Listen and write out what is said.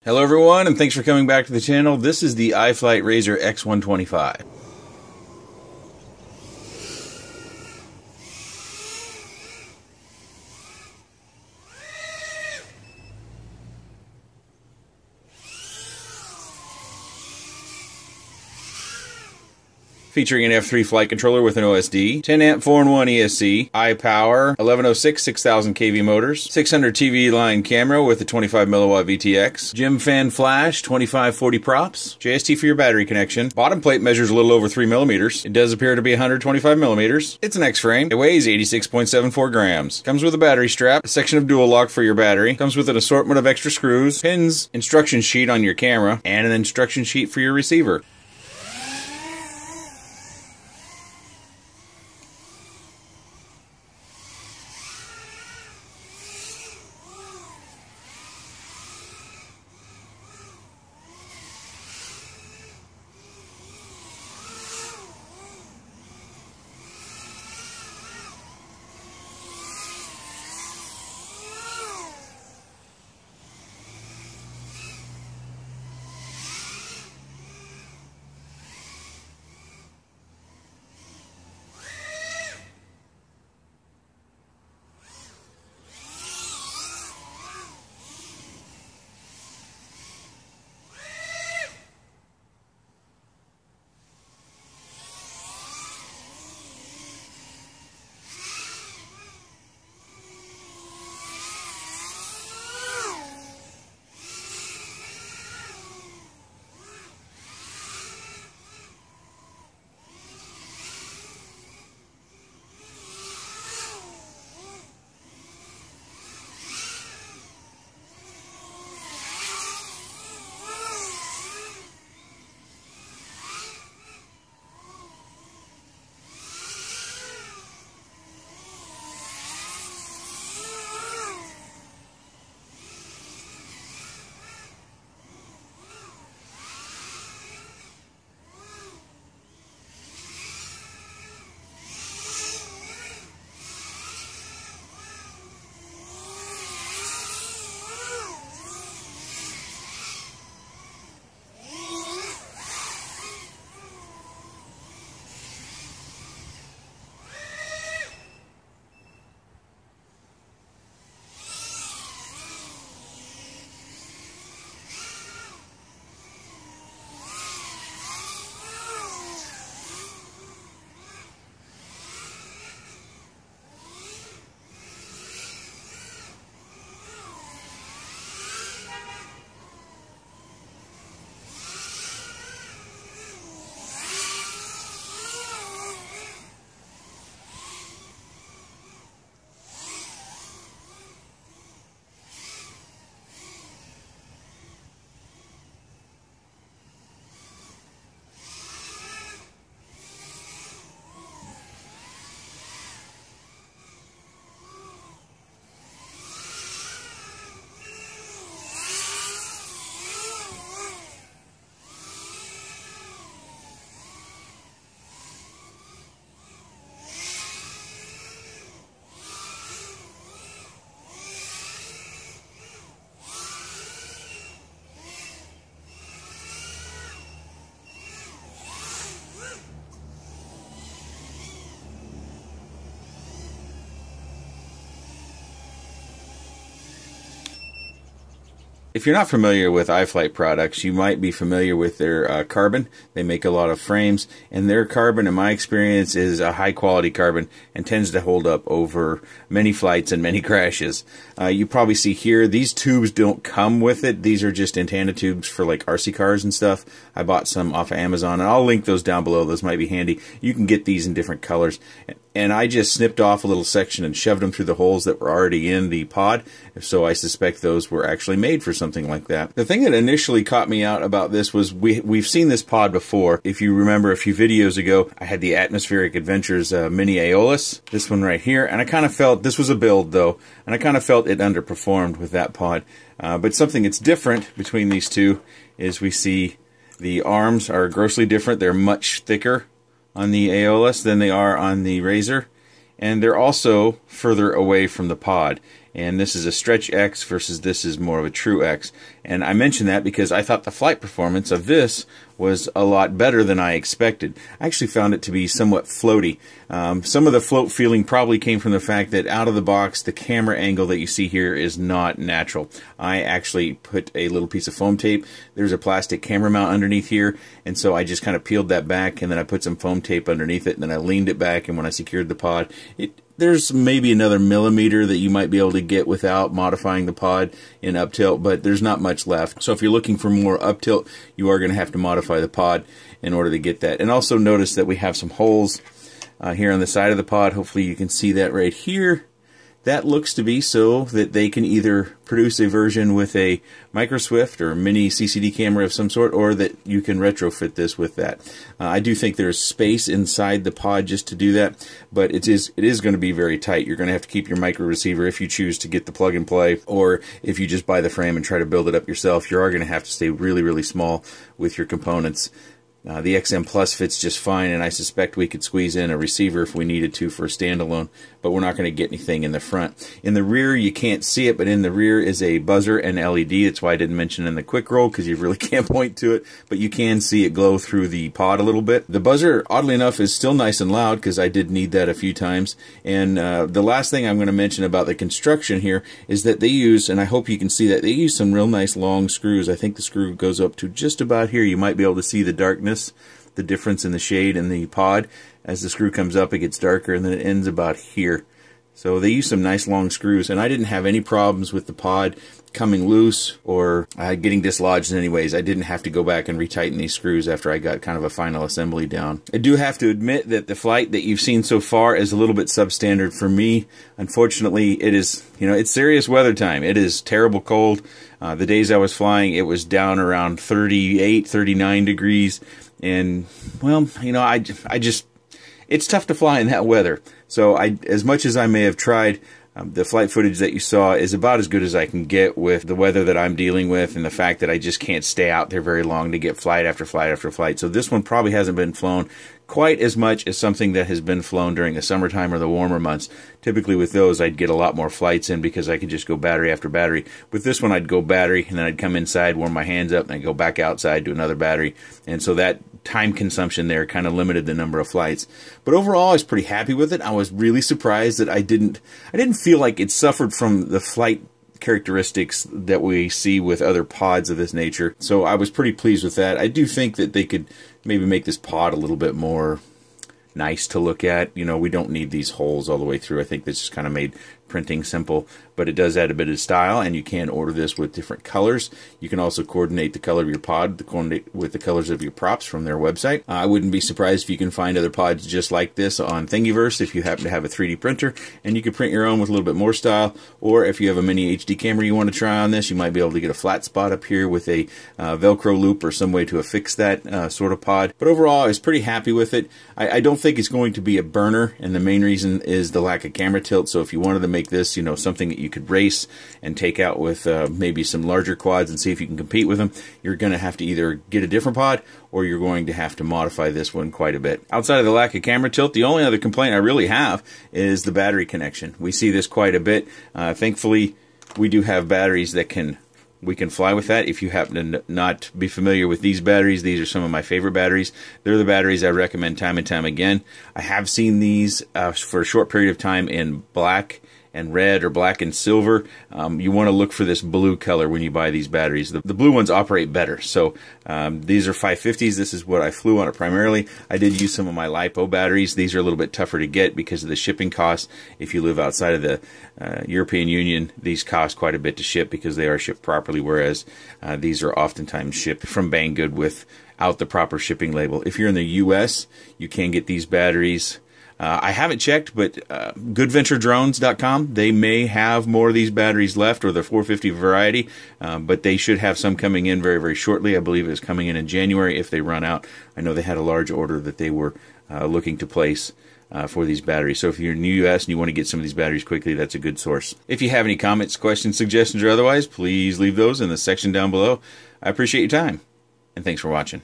Hello everyone, and thanks for coming back to the channel. This is the iFlight Razor X125. Featuring an F3 flight controller with an OSD, 10 amp 4-in-1 ESC, iPower, 1106 6000 kV motors, 600 TV line camera with a 25 milliwatt VTX, Gym fan flash, 2540 props, JST for your battery connection. Bottom plate measures a little over 3 millimeters. It does appear to be 125 millimeters. It's an X-frame. It weighs 86.74 grams. Comes with a battery strap, a section of dual lock for your battery. Comes with an assortment of extra screws, pins, instruction sheet on your camera, and an instruction sheet for your receiver. If you're not familiar with iFlight products, you might be familiar with their carbon. They make a lot of frames, and their carbon, in my experience, is a high quality carbon and tends to hold up over many flights and many crashes. You probably see here, these tubes don't come with it. These are just antenna tubes for like RC cars and stuff. I bought some off of Amazon, and I'll link those down below. Those might be handy. You can get these in different colors. And I just snipped off a little section and shoved them through the holes that were already in the pod, so I suspect those were actually made for something like that. The thing that initially caught me out about this was we've seen this pod before. If you remember a few videos ago, I had the Atmospheric Adventures Mini Aeolus, this one right here, and I kind of felt, this was a build though, and I kind of felt it underperformed with that pod. But something that's different between these two is we see the arms are grossly different. They're much thicker on the Aeolus than they are on the Razor, and they're also further away from the pod. and this is a stretch X versus this is more of a true X. And I mention that because I thought the flight performance of this was a lot better than I expected. I actually found it to be somewhat floaty. Some of the float feeling probably came from the fact that out of the box, the camera angle that you see here is not natural. I actually put a little piece of foam tape. There's a plastic camera mount underneath here, and so I just kind of peeled that back, and then I put some foam tape underneath it, and then I leaned it back, and when I secured the pod, there's maybe another millimeter that you might be able to get without modifying the pod in up tilt, but there's not much left. So if you're looking for more up tilt, you are going to have to modify the pod in order to get that. And also notice that we have some holes here on the side of the pod. Hopefully you can see that right here. That looks to be so that they can either produce a version with a micro swift or mini CCD camera of some sort, or that you can retrofit this with that. I do think there's space inside the pod just to do that, but it is going to be very tight. You're going to have to keep your micro receiver if you choose to get the plug and play, or if you just buy the frame and try to build it up yourself. You are going to have to stay really, really small with your components. The XM Plus fits just fine, and I suspect we could squeeze in a receiver if we needed to for a standalone, but we're not going to get anything in the front. In the rear, you can't see it, but in the rear is a buzzer and LED. That's why I didn't mention it in the quick roll, because you really can't point to it, but you can see it glow through the pod a little bit. The buzzer, oddly enough, is still nice and loud, because I did need that a few times. And the last thing I'm going to mention about the construction here is that they use, and I hope you can see that, they use some real nice long screws. I think the screw goes up to just about here. You might be able to see the darkness, the difference in the shade in the pod. As the screw comes up, it gets darker, and then it ends about here. So they use some nice long screws, and I didn't have any problems with the pod coming loose or getting dislodged in any ways. I didn't have to go back and retighten these screws after I got kind of a final assembly down. I do have to admit that the flight that you've seen so far is a little bit substandard for me. Unfortunately, it is, it's serious weather time. It is terrible cold. The days I was flying, it was down around 38, 39 degrees. And, well, I just, it's tough to fly in that weather. So as much as I may have tried, the flight footage that you saw is about as good as I can get with the weather that I'm dealing with and the fact that I just can't stay out there very long to get flight after flight after flight. So this one probably hasn't been flown quite as much as something that has been flown during the summertime or the warmer months. Typically with those, I'd get a lot more flights in because I could just go battery after battery. With this one, I'd go battery, and then I'd come inside, warm my hands up, and I'd go back outside, do another battery. And so that time consumption there kind of limited the number of flights. But overall, I was pretty happy with it. I was really surprised that I didn't feel like it suffered from the flight characteristics that we see with other pods of this nature. So I was pretty pleased with that. I do think that they could maybe make this pod a little bit more nice to look at. We don't need these holes all the way through. I think this just kind of made printing simple, but it does add a bit of style, and you can order this with different colors. You can also coordinate the color of your pod with the colors of your props from their website. I wouldn't be surprised if you can find other pods just like this on Thingiverse if you happen to have a 3D printer, and you can print your own with a little bit more style. Or if you have a mini HD camera you want to try on this, you might be able to get a flat spot up here with a Velcro loop or some way to affix that sort of pod. But overall, I was pretty happy with it. I don't think it's going to be a burner, and the main reason is the lack of camera tilt. So if you wanted to make this, something that you could race and take out with maybe some larger quads and see if you can compete with them, you're going to have to either get a different pod or you're going to have to modify this one quite a bit. Outside of the lack of camera tilt, the only other complaint I really have is the battery connection. We see this quite a bit. Thankfully, we do have batteries that we can fly with that. If you happen to not be familiar with these batteries, these are some of my favorite batteries. They're the batteries I recommend time and time again. I have seen these for a short period of time in black and red or black and silver. You want to look for this blue color when you buy these batteries. The blue ones operate better. So these are 550s. This is what I flew on it primarily. I did use some of my LiPo batteries. These are a little bit tougher to get because of the shipping costs. If you live outside of the European Union, these cost quite a bit to ship because they are shipped properly, whereas these are oftentimes shipped from Banggood without the proper shipping label. If you're in the US, you can get these batteries. I haven't checked, but goodventuredrones.com, they may have more of these batteries left, or the 450 variety, but they should have some coming in very, very shortly. I believe it's coming in January if they run out. I know they had a large order that they were looking to place for these batteries. So if you're in the U.S. and you want to get some of these batteries quickly, that's a good source. If you have any comments, questions, suggestions, or otherwise, please leave those in the section down below. I appreciate your time, and thanks for watching.